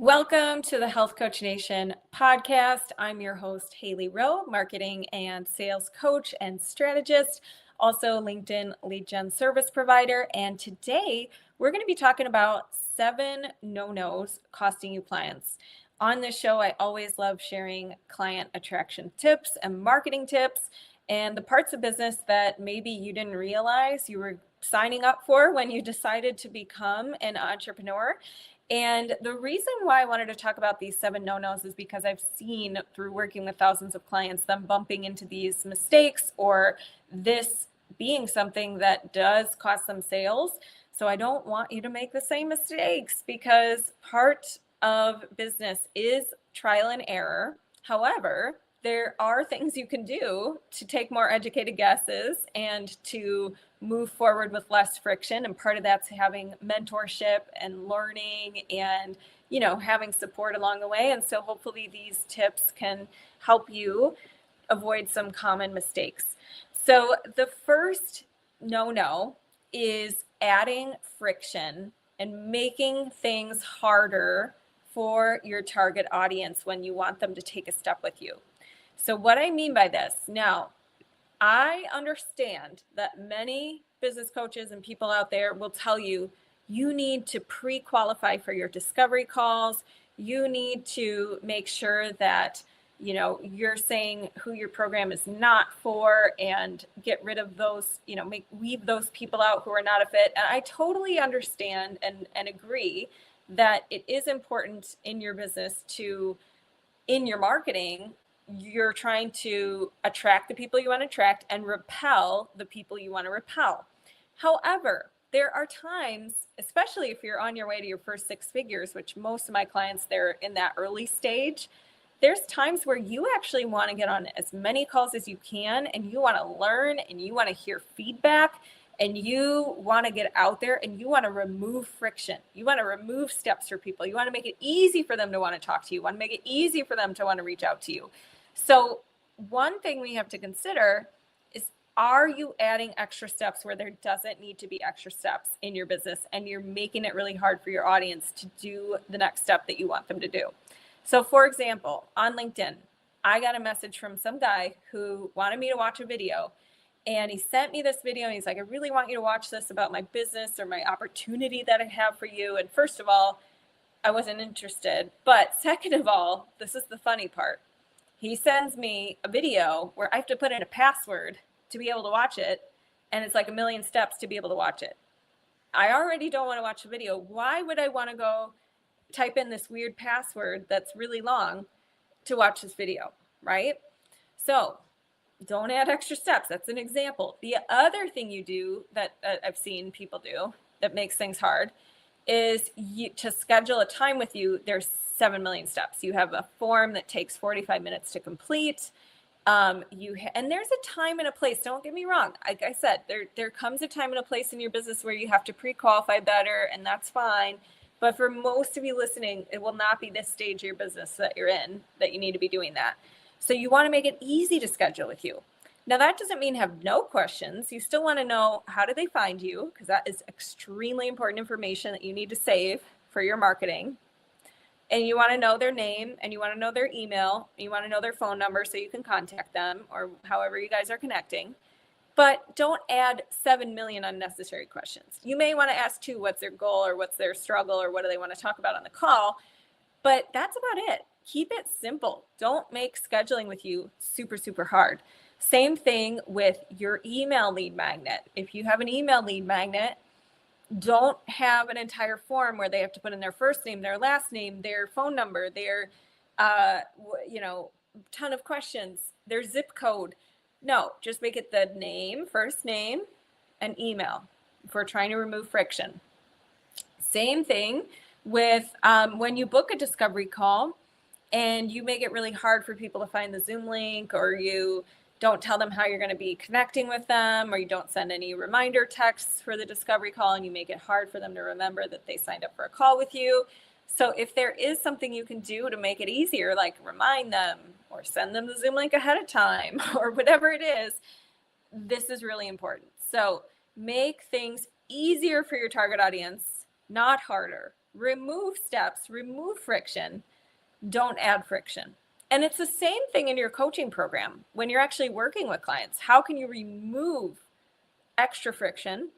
Welcome to the Health Coach Nation podcast. I'm your host, Hailey Rowe, marketing and sales coach and strategist, also LinkedIn lead gen service provider. And today we're going to be talking about 7 no-nos costing you clients. On this show, I always love sharing client attraction tips and marketing tips and the parts of business that maybe you didn't realize you were signing up for when you decided to become an entrepreneur. And the reason why I wanted to talk about these 7 no-nos is because I've seen through working with thousands of clients, them bumping into these mistakes or this being something that does cost them sales. So I don't want you to make the same mistakes because part of business is trial and error. However, there are things you can do to take more educated guesses and to move forward with less friction. And part of that's having mentorship and learning and, having support along the way. And so hopefully these tips can help you avoid some common mistakes. So the first no is adding friction and making things harder for your target audience when you want them to take a step with you. So what I mean by this, now, I understand that many business coaches and people out there will tell you, you need to pre-qualify for your discovery calls. You need to make sure that, you're saying who your program is not for and get rid of those, weed those people out who are not a fit. And I totally understand and agree that it is important in your business in your marketing, you're trying to attract the people you want to attract and repel the people you want to repel. However, there are times, especially if you're on your way to your first 6 figures, which most of my clients, they're in that early stage, there's times where you actually want to get on as many calls as you can and you want to learn and you want to hear feedback and you want to get out there and you want to remove friction. You want to remove steps for people. You want to make it easy for them to want to talk to you. You want to make it easy for them to want to reach out to you. So one thing we have to consider is, are you adding extra steps where there doesn't need to be extra steps in your business and you're making it really hard for your audience to do the next step that you want them to do? So for example, on LinkedIn, I got a message from some guy who wanted me to watch a video. And he sent me this video and he's like, I really want you to watch this about my business or my opportunity that I have for you. And first of all, I wasn't interested. But second of all, this is the funny part. He sends me a video where I have to put in a password to be able to watch it. And it's like 1 million steps to be able to watch it. I already don't want to watch the video. Why would I want to go type in this weird password that's really long to watch this video, right? So don't add extra steps. That's an example. The other thing you do that I've seen people do that makes things hard is to schedule a time with you. There's 7 million steps. You have a form that takes 45 minutes to complete. And there's a time and a place. Don't get me wrong. Like I said, there comes a time and a place in your business where you have to pre-qualify better, and that's fine. But for most of you listening, it will not be this stage of your business that you're in that you need to be doing that. So you want to make it easy to schedule with you. Now, that doesn't mean have no questions. You still want to know, how do they find you? Because that is extremely important information that you need to save for your marketing. And you want to know their name and you want to know their email. And you want to know their phone number so you can contact them or however you guys are connecting. But don't add 7 million unnecessary questions. You may want to ask 2, what's their goal or what's their struggle or what do they want to talk about on the call? But that's about it. Keep it simple. Don't make scheduling with you super, super hard. Same thing with your email lead magnet. If you have an email lead magnet, don't have an entire form where they have to put in their first name, their last name, their phone number, their, ton of questions, their zip code. No, just make it the name, first name, and email if we're trying to remove friction. Same thing with when you book a discovery call and you make it really hard for people to find the Zoom link, or you don't tell them how you're going to be connecting with them, or you don't send any reminder texts for the discovery call, and you make it hard for them to remember that they signed up for a call with you. So if there is something you can do to make it easier, like remind them or send them the Zoom link ahead of time or whatever it is, this is really important. So make things easier for your target audience, not harder. remove steps, remove friction, don't add friction. And it's the same thing in your coaching program. When you're actually working with clients, how can you remove extra friction?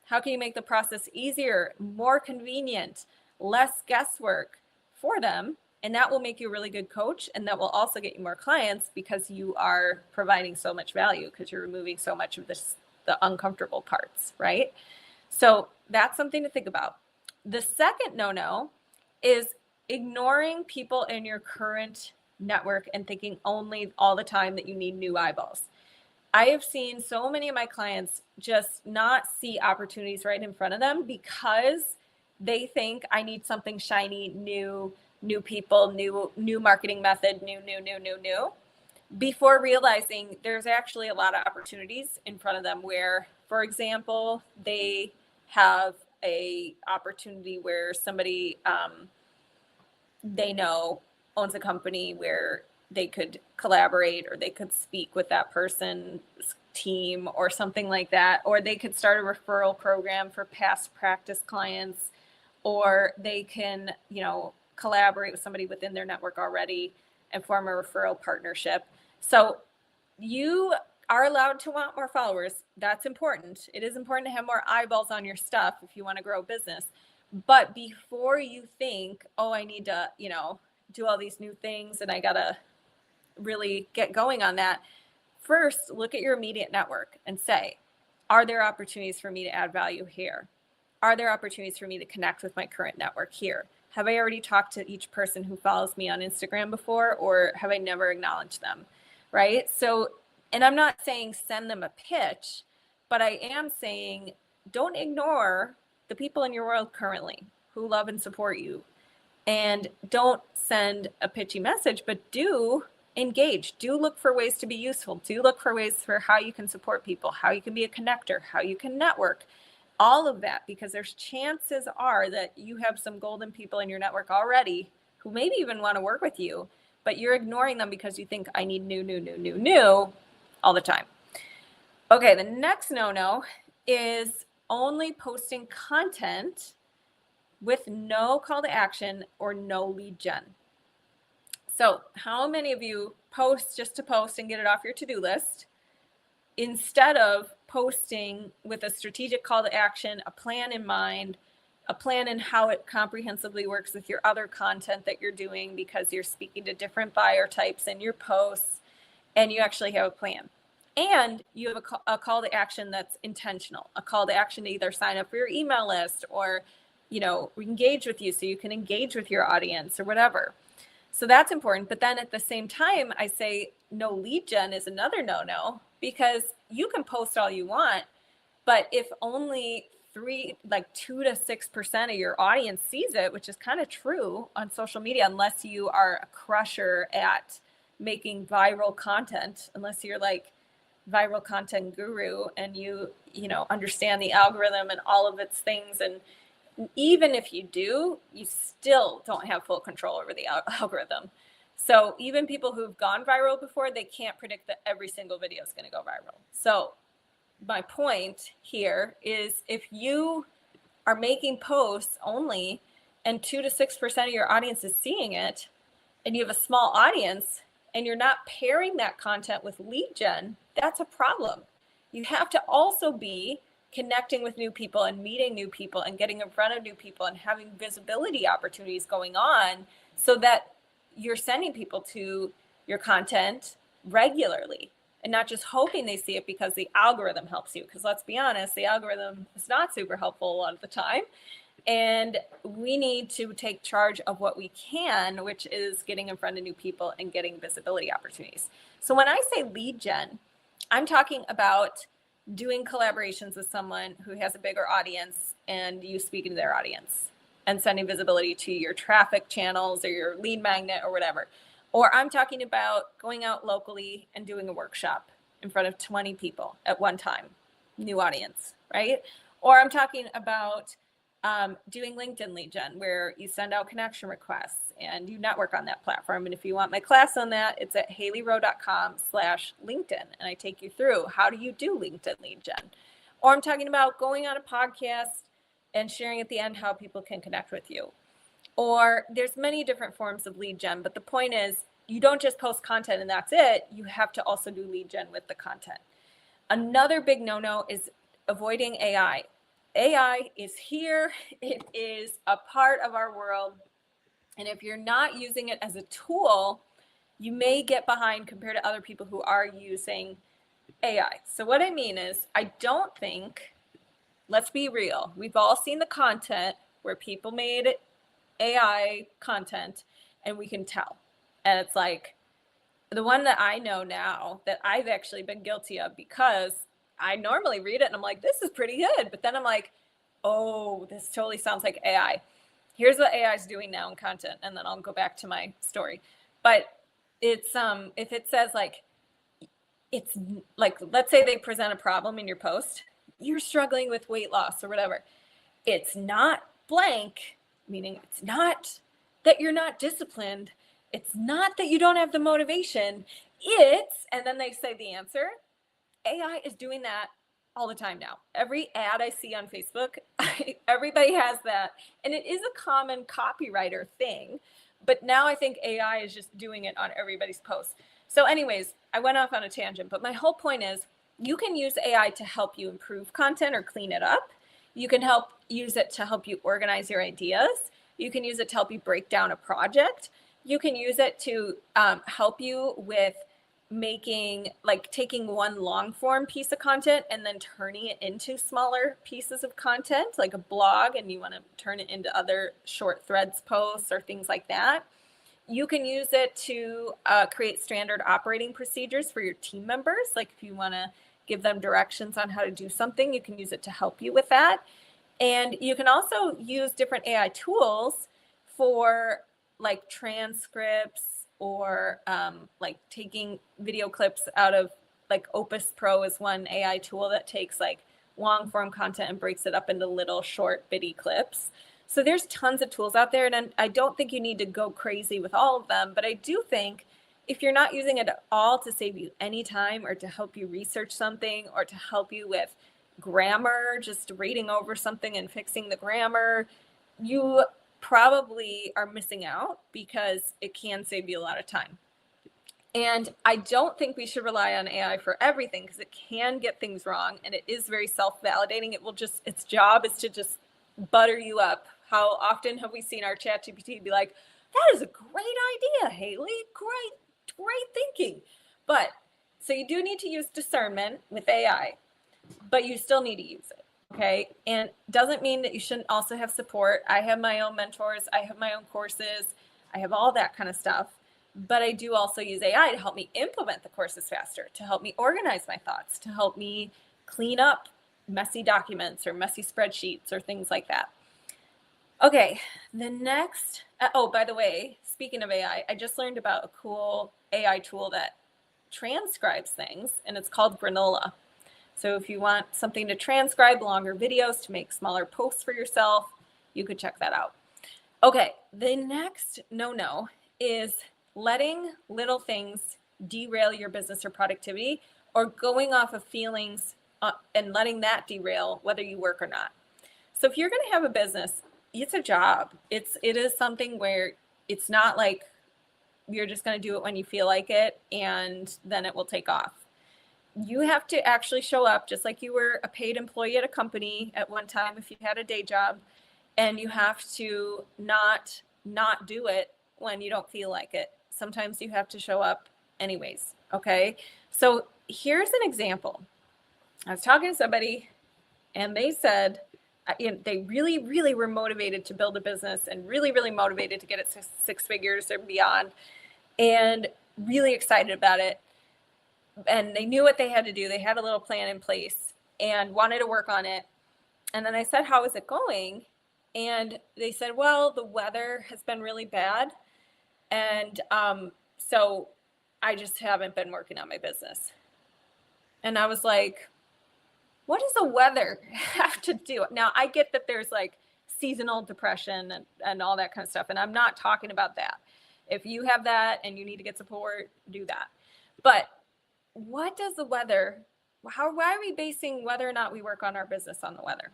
How can you make the process easier, more convenient, less guesswork for them? And that will make you a really good coach. And that will also get you more clients because you are providing so much value because you're removing so much of the uncomfortable parts, right? So that's something to think about. The second no-no is ignoring people in your current network and thinking only all the time that you need new eyeballs. I have seen so many of my clients just not see opportunities right in front of them because they think I need something shiny, new people, new marketing method, new, before realizing there's actually a lot of opportunities in front of them where, for example, they have a opportunity where somebody they know owns a company where they could collaborate or they could speak with that person's team or something like that, or they could start a referral program for past practice clients, or they can, collaborate with somebody within their network already and form a referral partnership. So you are allowed to want more followers. That's important. It is important to have more eyeballs on your stuff if you want to grow a business. But before you think, oh, I need to, do all these new things and I got to really get going on that, first look at your immediate network and say, are there opportunities for me to add value here? Are there opportunities for me to connect with my current network here? Have I already talked to each person who follows me on Instagram before, or have I never acknowledged them? Right? So, and I'm not saying send them a pitch, but I am saying don't ignore the people in your world currently who love and support you. And don't send a pitchy message, but do engage. Do look for ways to be useful. Do look for ways for how you can support people, how you can be a connector, how you can network, all of that, because there's chances are that you have some golden people in your network already who maybe even want to work with you, but you're ignoring them because you think I need new all the time. Okay, the next no-no is only posting content with no call to action or no lead gen. So how many of you post just to post and get it off your to-do list instead of posting with a strategic call to action, a plan in mind, a plan in how it comprehensively works with your other content that you're doing because you're speaking to different buyer types in your posts and you actually have a plan. And you have a call to action that's intentional, a call to action to either sign up for your email list or, engage with you so you can engage with your audience or whatever. So that's important. But then at the same time, I say no lead gen is another no-no because you can post all you want, but if only 2 to 6% of your audience sees it, which is kind of true on social media, unless you are a crusher at making viral content, unless you're like viral content guru and you understand the algorithm and all of its things. And even if you do, you still don't have full control over the algorithm. So even people who've gone viral before, they can't predict that every single video is going to go viral. So my point here is if you are making posts only and 2 to 6% of your audience is seeing it and you have a small audience and you're not pairing that content with lead gen, that's a problem. You have to also be connecting with new people and meeting new people and getting in front of new people and having visibility opportunities going on so that you're sending people to your content regularly and not just hoping they see it because the algorithm helps you. Because let's be honest, the algorithm is not super helpful a lot of the time. And we need to take charge of what we can, which is getting in front of new people and getting visibility opportunities. So when I say lead gen, I'm talking about doing collaborations with someone who has a bigger audience and you speaking to their audience and sending visibility to your traffic channels or your lead magnet or whatever. Or I'm talking about going out locally and doing a workshop in front of 20 people at one time, new audience, right? Or I'm talking about doing LinkedIn lead gen, where you send out connection requests and you network on that platform. And if you want my class on that, it's at haileyrowe.com/LinkedIn. And I take you through how do you do LinkedIn lead gen. Or I'm talking about going on a podcast and sharing at the end how people can connect with you. Or there's many different forms of lead gen, but the point is you don't just post content and that's it. You have to also do lead gen with the content. Another big no-no is avoiding AI. AI is here. It is a part of our world. And if you're not using it as a tool, you may get behind compared to other people who are using AI. So what I mean is, I don't think, let's be real, we've all seen the content where people made AI content and we can tell. And it's like the one that I know now that I've actually been guilty of, because I normally read it and I'm like, this is pretty good. But then I'm like, oh, this totally sounds like AI. Here's what AI is doing now in content. And then I'll go back to my story. But it's, if it says like, it's like, let's say they present a problem in your post, you're struggling with weight loss or whatever. It's not blank, meaning it's not that you're not disciplined. It's not that you don't have the motivation. It's, and then they say the answer. AI is doing that all the time now. Every ad I see on Facebook, everybody has that. And it is a common copywriter thing. But now I think AI is just doing it on everybody's posts. So anyways, I went off on a tangent, but my whole point is you can use AI to help you improve content or clean it up. You can use it to help you organize your ideas. You can use it to help you break down a project. You can use it to help you with making, like taking one long form piece of content and then turning it into smaller pieces of content, like a blog, and you want to turn it into other short threads posts or things like that. You can use it to create standard operating procedures for your team members. Like if you want to give them directions on how to do something, you can use it to help you with that. And you can also use different AI tools for like transcripts or like taking video clips out of, like Opus Pro is one AI tool that takes like long form content and breaks it up into little short bitty clips. So there's tons of tools out there, and I don't think you need to go crazy with all of them, but I do think if you're not using it at all to save you any time or to help you research something or to help you with grammar, just reading over something and fixing the grammar, you probably are missing out because it can save you a lot of time. And I don't think we should rely on AI for everything because it can get things wrong and it is very self-validating. It will just, its job is to just butter you up. How often have we seen our ChatGPT be like, that is a great idea, Hailey, great thinking. But so you do need to use discernment with AI, but you still need to use it. Okay. And doesn't mean that you shouldn't also have support. I have my own mentors. I have my own courses. I have all that kind of stuff. But I do also use AI to help me implement the courses faster, to help me organize my thoughts, to help me clean up messy documents or messy spreadsheets or things like that. Okay, the next, oh, by the way, speaking of AI, I just learned about a cool AI tool that transcribes things, and it's called Granola. So if you want something to transcribe longer videos to make smaller posts for yourself, you could check that out. Okay, the next no-no is letting little things derail your business or productivity, or going off of feelings and letting that derail whether you work or not. So if you're going to have a business, it's a job. It is something where it's not like you're just going to do it when you feel like it and then it will take off. You have to actually show up just like you were a paid employee at a company at one time if you had a day job, and you have to not do it when you don't feel like it. Sometimes you have to show up anyways, okay? So here's an example. I was talking to somebody and they said, they really were motivated to build a business and really motivated to get it six figures or beyond and really excited about it. And they knew what they had to do. They had a little plan in place and wanted to work on it. And then I said, how is it going? And they said, well, the weather has been really bad. And so I just haven't been working on my business. And I was like, what does the weather have to do? Now, I get that there's like seasonal depression and all that kind of stuff. And I'm not talking about that. If you have that and you need to get support, do that. But what does the weather, why are we basing whether or not we work on our business on the weather?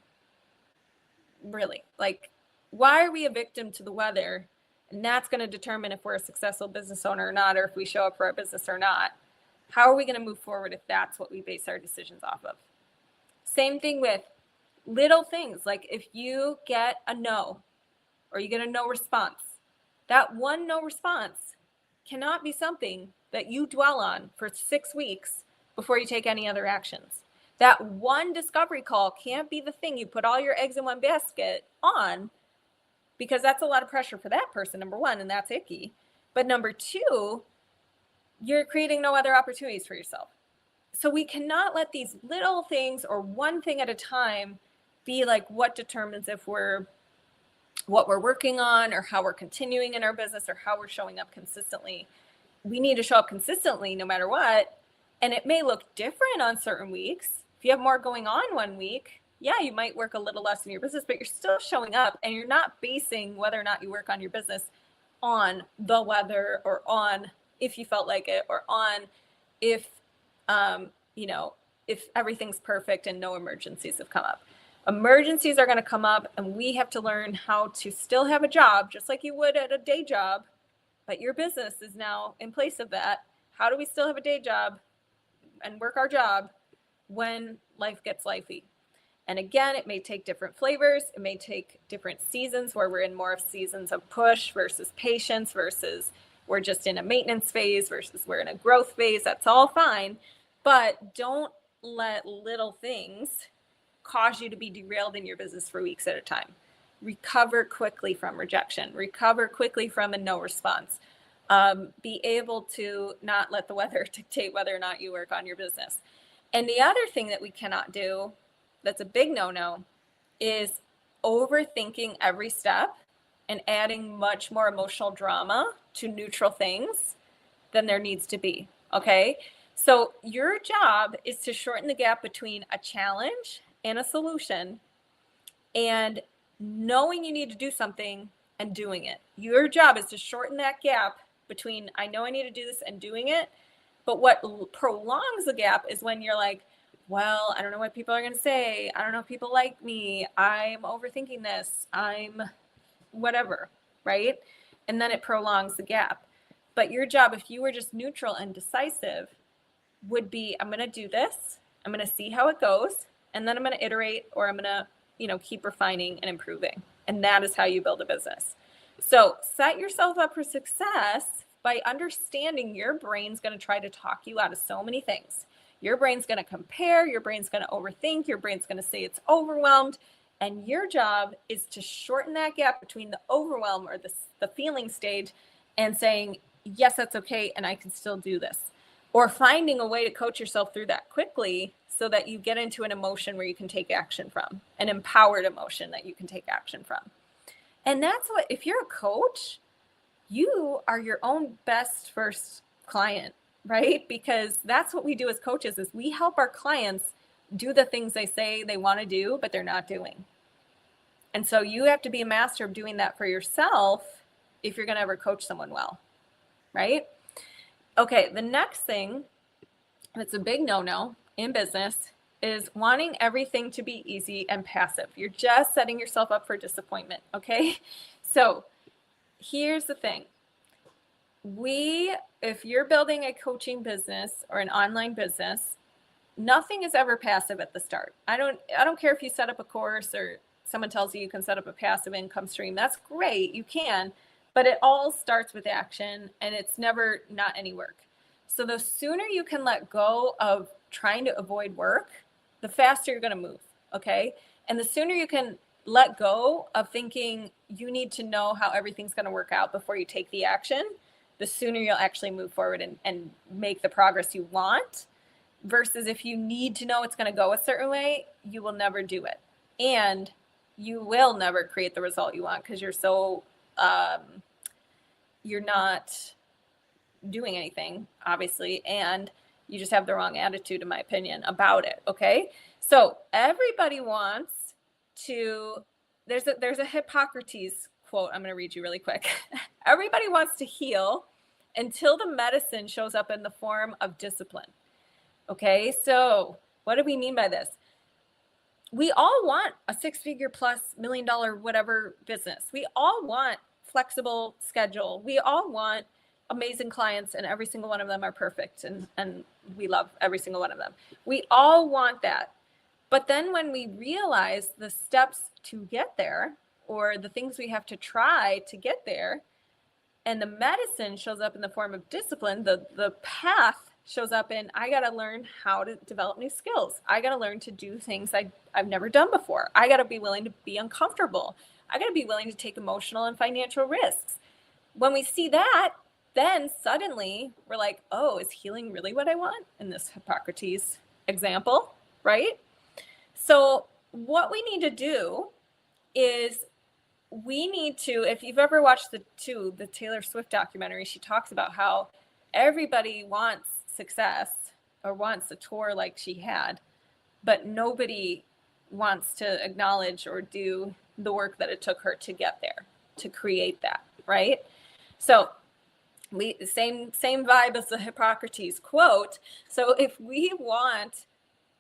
Really? Like, why are we a victim to the weather? And that's going to determine if we're a successful business owner or not, or if we show up for our business or not. How are we going to move forward if that's what we base our decisions off of? Same thing with little things. Like if you get a no or you get a no response, that one no response cannot be something that you dwell on for 6 weeks before you take any other actions. That one discovery call can't be the thing you put all your eggs in one basket on, because that's a lot of pressure for that person, number one, and that's icky. But number two, you're creating no other opportunities for yourself. So we cannot let these little things or one thing at a time be like what determines if what we're working on or how we're continuing in our business or how we're showing up consistently. We need to show up consistently no matter what. And it may look different on certain weeks. If you have more going on one week, yeah, you might work a little less in your business, but you're still showing up, and you're not basing whether or not you work on your business on the weather or on if you felt like it or on if, if everything's perfect and no emergencies have come up. Emergencies are going to come up, and we have to learn how to still have a job just like you would at a day job, but your business is now in place of that. How do we still have a day job and work our job when life gets lifey? And again, it may take different flavors. It may take different seasons where we're in more of seasons of push versus patience versus we're just in a maintenance phase versus we're in a growth phase. That's all fine. But don't let little things cause you to be derailed in your business for weeks at a time. Recover quickly from rejection. Recover quickly from a no response. Be able to not let the weather dictate whether or not you work on your business. And the other thing that we cannot do, that's a big no-no, is overthinking every step and adding much more emotional drama to neutral things than there needs to be, okay? So your job is to shorten the gap between a challenge and a solution and knowing you need to do something and doing it. Your job is to shorten that gap between I know I need to do this and doing it. But what prolongs the gap is when you're like, well, I don't know what people are going to say. I don't know if people like me. I'm overthinking this. I'm whatever, right? And then it prolongs the gap. But your job, if you were just neutral and decisive, would be, I'm going to do this. I'm going to see how it goes. And then I'm going to iterate, or I'm going to, keep refining and improving. And that is how you build a business. So set yourself up for success by understanding your brain's going to try to talk you out of so many things. Your brain's going to compare, your brain's going to overthink, your brain's going to say it's overwhelmed. And your job is to shorten that gap between the overwhelm or the feeling stage and saying, yes, that's okay, and I can still do this. Or finding a way to coach yourself through that quickly so that you get into an emotion where you can take action from, an empowered emotion that you can take action from. And that's what, if you're a coach, you are your own best first client, right? Because that's what we do as coaches, is we help our clients do the things they say they want to do, but they're not doing. And so you have to be a master of doing that for yourself if you're going to ever coach someone well, right? Okay, the next thing that's a big no-no in business is wanting everything to be easy and passive. You're just setting yourself up for disappointment, okay? So here's the thing. If you're building a coaching business or an online business, nothing is ever passive at the start. I don't care if you set up a course or someone tells you can set up a passive income stream. That's great, you can, but it all starts with action, and it's never not any work. So the sooner you can let go of trying to avoid work, the faster you're going to move, okay? And the sooner you can let go of thinking you need to know how everything's going to work out before you take the action, the sooner you'll actually move forward and make the progress you want. Versus if you need to know it's going to go a certain way, you will never do it. And you will never create the result you want because you're so, you're not doing anything, obviously, and you just have the wrong attitude, in my opinion, about it, okay? So everybody wants to, there's a Hippocrates quote I'm going to read you really quick. Everybody wants to heal until the medicine shows up in the form of discipline. Okay, so what do we mean by this? we all want a 6-figure plus $1 million whatever business. We all want flexible schedule. We all want amazing clients, and every single one of them are perfect, and we love every single one of them. We all want that. But then when we realize the steps to get there, or the things we have to try to get there, and the medicine shows up in the form of discipline, the path shows up in, I got to learn how to develop new skills. I got to learn to do things I've never done before. I got to be willing to be uncomfortable. I got to be willing to take emotional and financial risks. When we see that, then suddenly we're like, oh, is healing really what I want in this Hippocrates example, right? So what we need to do is we need to, if you've ever watched the Taylor Swift documentary, she talks about how everybody wants success or wants a tour like she had, but nobody wants to acknowledge or do the work that it took her to get there, to create that, right? So same vibe as the Hippocrates quote. So if we want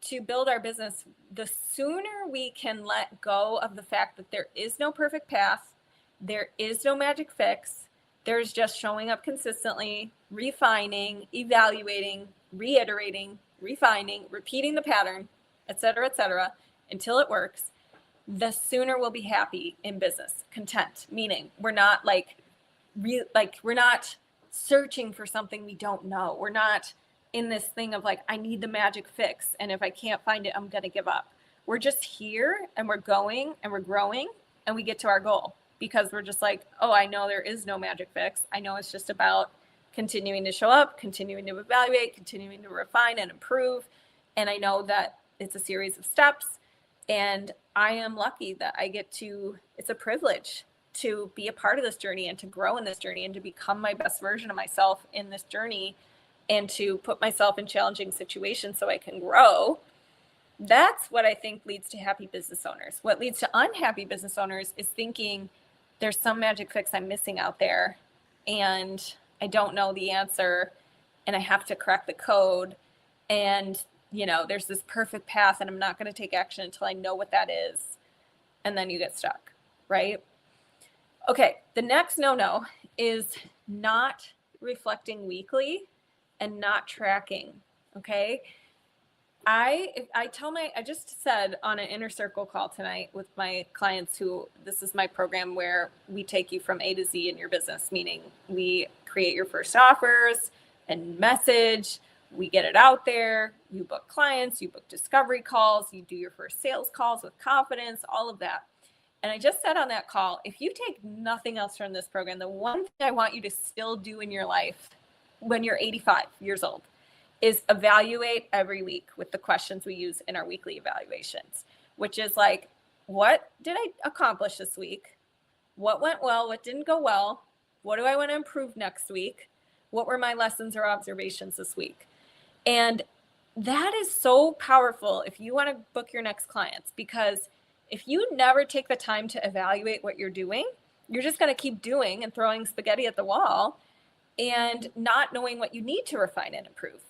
to build our business, the sooner we can let go of the fact that there is no perfect path, there is no magic fix, there's just showing up consistently, refining, evaluating, reiterating, refining, repeating the pattern, et cetera, until it works, the sooner we'll be happy in business, content, meaning we're not we're not searching for something we don't know. We're not in this thing of like, I need the magic fix, and if I can't find it, I'm going to give up. We're just here, and we're going, and we're growing, and we get to our goal because we're just like, oh, I know there is no magic fix. I know it's just about continuing to show up, continuing to evaluate, continuing to refine and improve. And I know that it's a series of steps, and I am lucky that I get to, it's a privilege to be a part of this journey and to grow in this journey and to become my best version of myself in this journey and to put myself in challenging situations so I can grow. That's what I think leads to happy business owners. What leads to unhappy business owners is thinking there's some magic fix I'm missing out there and I don't know the answer and I have to crack the code, and there's this perfect path and I'm not going to take action until I know what that is. And then you get stuck, right? Okay, the next no is not reflecting weekly and not tracking. Okay. I just said on an inner circle call tonight with my clients this is my program where we take you from A to Z in your business, meaning we create your first offers and message, we get it out there, you book clients, you book discovery calls, you do your first sales calls with confidence, all of that. And I just said on that call, if you take nothing else from this program, the one thing I want you to still do in your life when you're 85 years old is evaluate every week with the questions we use in our weekly evaluations, which is like, what did I accomplish this week? What went well? What didn't go well? What do I want to improve next week? What were my lessons or observations this week? And that is so powerful if you want to book your next clients, because if you never take the time to evaluate what you're doing, you're just going to keep doing and throwing spaghetti at the wall and not knowing what you need to refine and improve.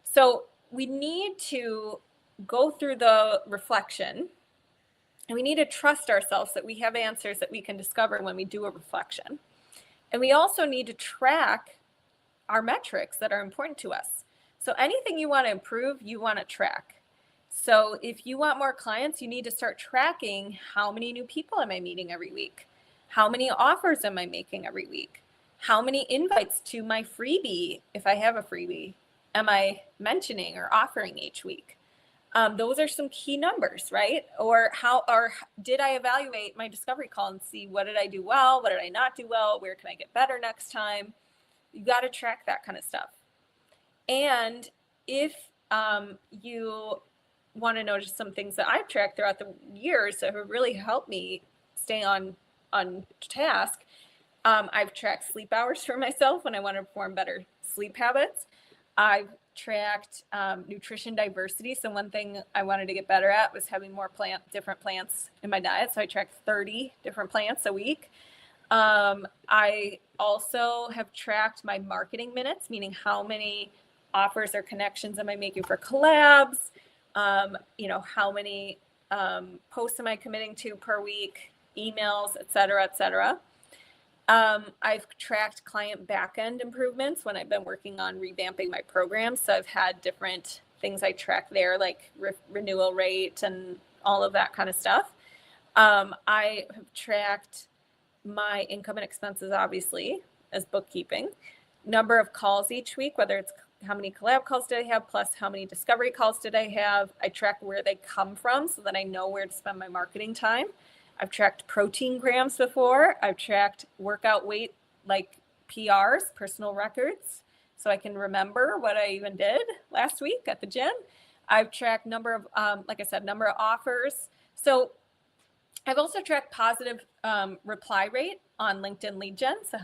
So we need to go through the reflection, and we need to trust ourselves that we have answers that we can discover when we do a reflection. And we also need to track our metrics that are important to us. So anything you want to improve, you want to track. So if you want more clients, you need to start tracking how many new people am I meeting every week? How many offers am I making every week? How many invites to my freebie, if I have a freebie, am I mentioning or offering each week? Those are some key numbers, right? Or did I evaluate my discovery call and see what did I do well? What did I not do well? Where can I get better next time? You got to track that kind of stuff. And if you want to know just some things that I've tracked throughout the years that have really helped me stay on task, I've tracked sleep hours for myself when I want to form better sleep habits. I've tracked nutrition diversity. So one thing I wanted to get better at was having more different plants in my diet. So I tracked 30 different plants a week. I also have tracked my marketing minutes, meaning how many offers or connections am I making for collabs? How many posts am I committing to per week, emails, et cetera, et cetera. I've tracked client backend improvements when I've been working on revamping my program. So I've had different things I track there, like renewal rate and all of that kind of stuff. I have tracked my income and expenses, obviously, as bookkeeping, number of calls each week, whether it's how many collab calls did I have, plus how many discovery calls did I have. I track where they come from so that I know where to spend my marketing time. I've tracked protein grams before. I've tracked workout weight, like PRs, personal records, so I can remember what I even did last week at the gym. I've tracked number of, like I said, number of offers. So I've also tracked positive reply rate on LinkedIn lead gen. So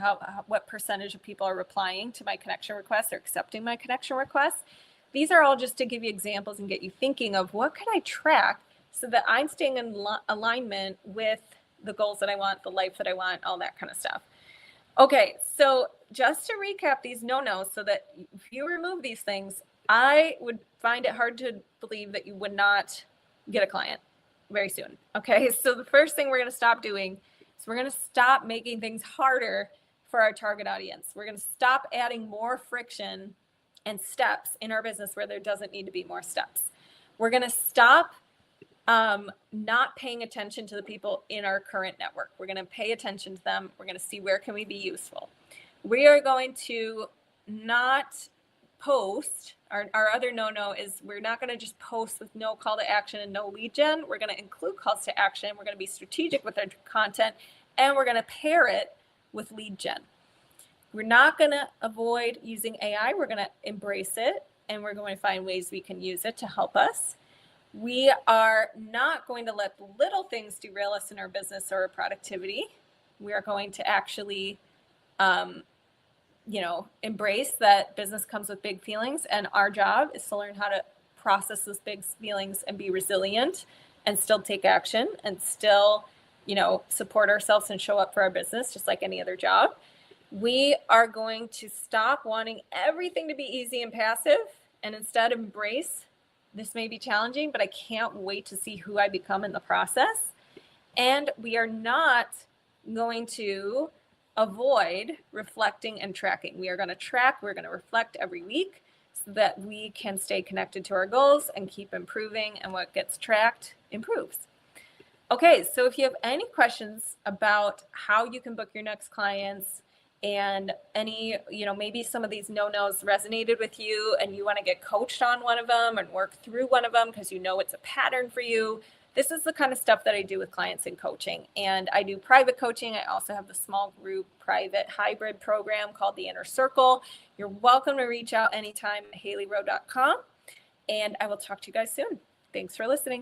what percentage of people are replying to my connection requests or accepting my connection requests. These are all just to give you examples and get you thinking of what can I track so that I'm staying in alignment with the goals that I want, the life that I want, all that kind of stuff. Okay, so just to recap these no-nos so that if you remove these things, I would find it hard to believe that you would not get a client very soon. Okay, so the first thing we're going to stop doing is we're going to stop making things harder for our target audience. We're going to stop adding more friction and steps in our business where there doesn't need to be more steps. We're going to stop not paying attention to the people in our current network. We're going to pay attention to them. We're going to see where can we be useful. We are going to not post. Our other no-no is we're not going to just post with no call to action and no lead gen. We're going to include calls to action. We're going to be strategic with our content, and we're going to pair it with lead gen. We're not going to avoid using AI. We're going to embrace it, and we're going to find ways we can use it to help us. We are not going to let the little things derail us in our business or our productivity. We are going to actually, embrace that business comes with big feelings, and our job is to learn how to process those big feelings and be resilient and still take action and still, support ourselves and show up for our business just like any other job. We are going to stop wanting everything to be easy and passive and instead embrace this may be challenging, but I can't wait to see who I become in the process. And we are not going to avoid reflecting and tracking. We are going to track, we're going to reflect every week so that we can stay connected to our goals and keep improving, and what gets tracked improves. Okay, so if you have any questions about how you can book your next clients and any, maybe some of these no-nos resonated with you and you want to get coached on one of them and work through one of them because it's a pattern for you, this is the kind of stuff that I do with clients in coaching. And I do private coaching. I also have the small group private hybrid program called the Inner Circle. You're welcome to reach out anytime at HaileyRowe.com. And I will talk to you guys soon. Thanks for listening.